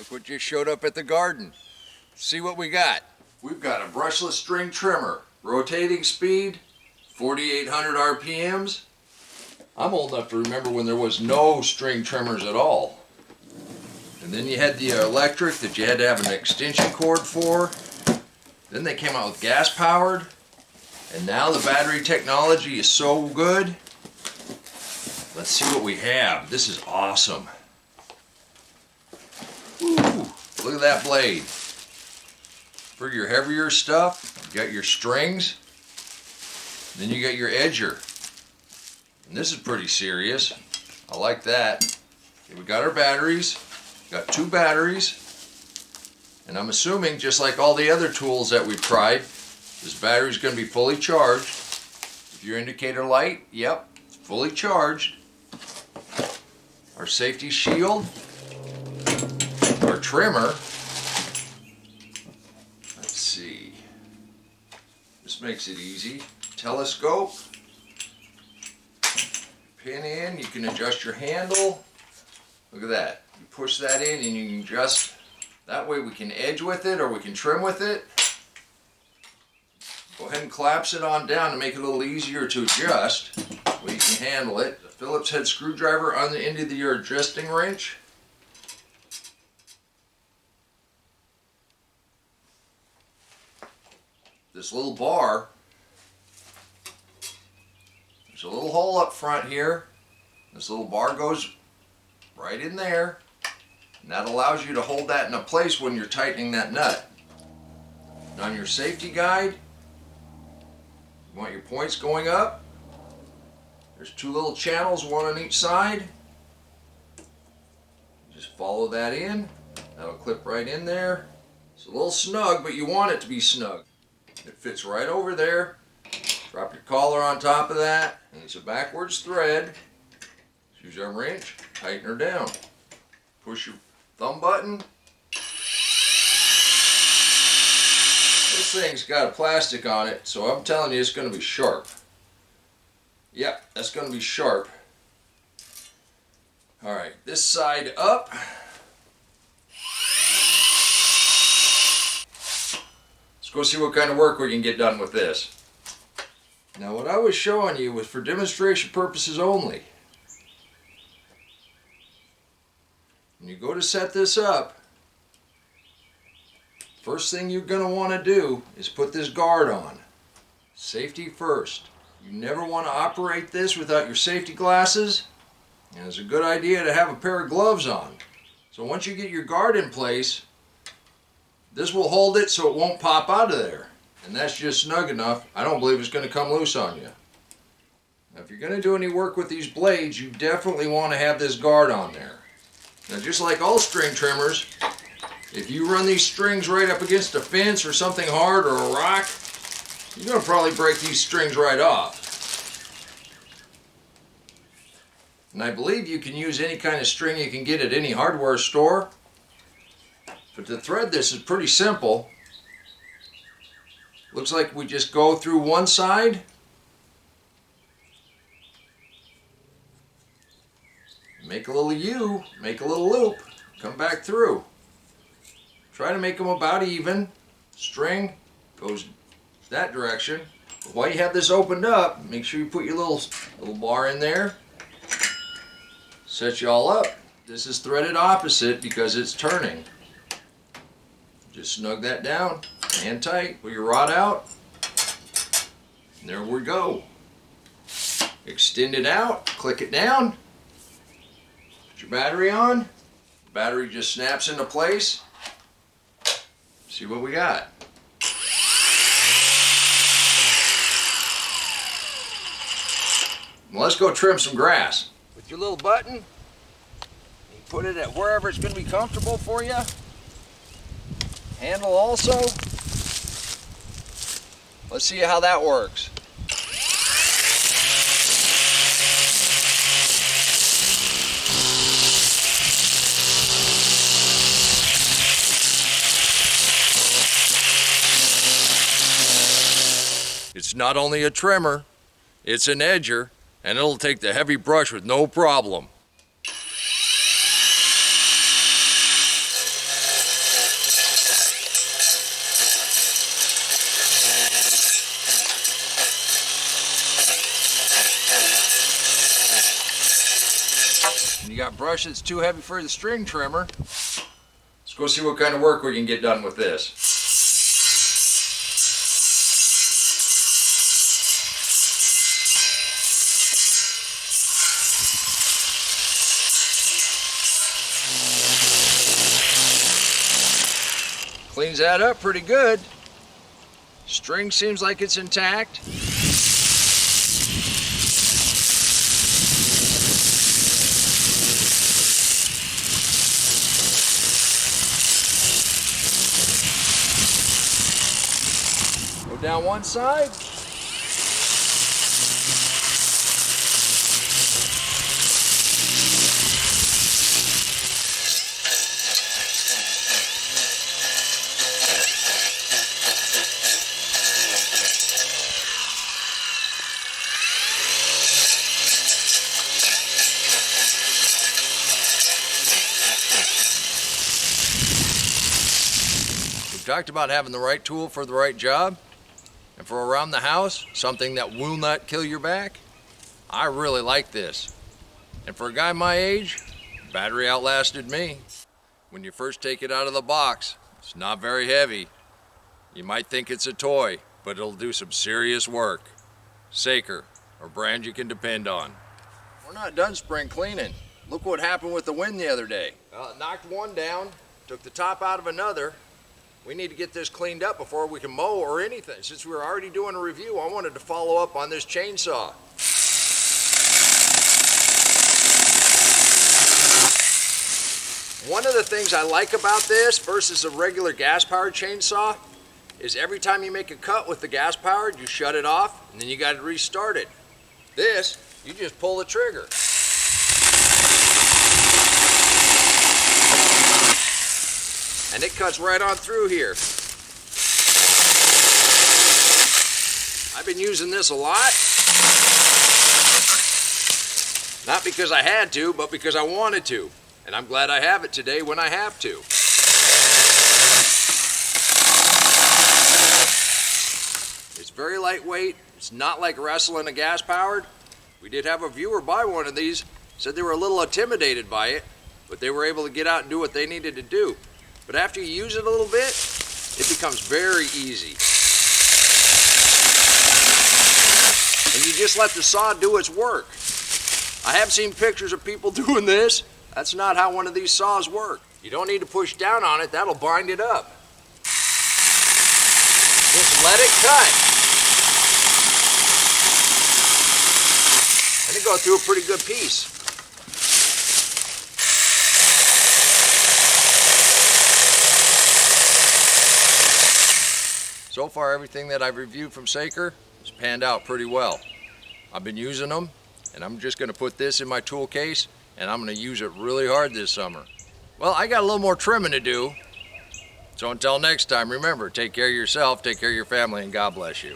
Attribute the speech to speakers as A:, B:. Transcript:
A: Look what just showed up at the garden. See what we got. We've got a brushless string trimmer. Rotating speed, 4,800 RPMs. I'm old enough to remember when there was no string trimmers at all. And then you had the electric that you had to have an extension cord for. Then they came out with gas powered. And now the battery technology is so good. Let's see what we have. This is awesome. Woo, look at that blade. For your heavier stuff, you got your strings. Then you got your edger. And this is pretty serious. I like that. Okay, we got our batteries. Got 2 batteries. And I'm assuming, just like all the other tools that we've tried, this battery's going to be fully charged. If your indicator light, yep, it's fully charged. Our safety shield. Our trimmer. Let's see. This makes it easy. Telescope. Pin in, you can adjust your handle. Look at that. You push that in and you can adjust. That way we can edge with it or we can trim with it. Go ahead and collapse it on down to make it a little easier to adjust. Where you can handle it. The Phillips head screwdriver on the end of your adjusting wrench. This little bar. There's a little hole up front here. This little bar goes right in there. And that allows you to hold that in a place when you're tightening that nut. And on your safety guide, you want your points going up. There's 2 little channels, one on each side. Just follow that in. That'll clip right in there. It's a little snug, but you want it to be snug. It fits right over there. Drop your collar on top of that, and it's a backwards thread. Use our wrench, tighten her down. Push your thumb button. This thing's got a plastic on it, so I'm telling you it's going to be sharp. Yep, that's going to be sharp. Alright, this side up. Let's go see what kind of work we can get done with this. Now what I was showing you was for demonstration purposes only. When you go to set this up, first thing you're going to want to do is put this guard on. Safety first. You never want to operate this without your safety glasses, and it's a good idea to have a pair of gloves on. So once you get your guard in place, this will hold it so it won't pop out of there. And that's just snug enough. I don't believe it's going to come loose on you. Now if you're going to do any work with these blades, you definitely want to have this guard on there. Now just like all string trimmers, if you run these strings right up against a fence or something hard or a rock, you're going to probably break these strings right off. And I believe you can use any kind of string you can get at any hardware store. But to thread this is pretty simple. Looks like we just go through one side. Make a little U, make a little loop, come back through. Try to make them about even. String goes that direction. But while you have this opened up, make sure you put your little bar in there. Set you all up. This is threaded opposite because it's turning. Just snug that down, hand tight, pull your rod out. And there we go. Extend it out, click it down. Put your battery on. The battery just snaps into place. See what we got. Well, let's go trim some grass. With your little button, you put it at wherever it's going to be comfortable for you. Handle also. Let's see how that works. It's not only a trimmer, it's an edger, and it'll take the heavy brush with no problem. Got brush that's too heavy for the string trimmer. Let's go see what kind of work we can get done with this. Cleans that up pretty good. String seems like it's intact. Go down one side. We talked about having the right tool for the right job, and for around the house, something that will not kill your back. I really like this. And for a guy my age, battery outlasted me. When you first take it out of the box, it's not very heavy. You might think it's a toy, but it'll do some serious work. Saker, a brand you can depend on. We're not done spring cleaning. Look what happened with the wind the other day. It knocked one down, took the top out of another. We need to get this cleaned up before we can mow or anything. Since we were already doing a review, I wanted to follow up on this chainsaw. One of the things I like about this versus a regular gas-powered chainsaw is every time you make a cut with the gas-powered, you shut it off and then you got to restart it. This, you just pull the trigger. And it cuts right on through here. I've been using this a lot. Not because I had to, but because I wanted to. And I'm glad I have it today when I have to. It's very lightweight. It's not like wrestling a gas-powered. We did have a viewer buy one of these. Said they were a little intimidated by it, but they were able to get out and do what they needed to do. But after you use it a little bit, it becomes very easy. And you just let the saw do its work. I have seen pictures of people doing this. That's not how one of these saws work. You don't need to push down on it, that'll bind it up. Just let it cut. And it goes through a pretty good piece. So far, everything that I've reviewed from Saker has panned out pretty well. I've been using them, and I'm just gonna put this in my tool case, and I'm gonna use it really hard this summer. Well, I got a little more trimming to do. So until next time, remember, take care of yourself, take care of your family, and God bless you.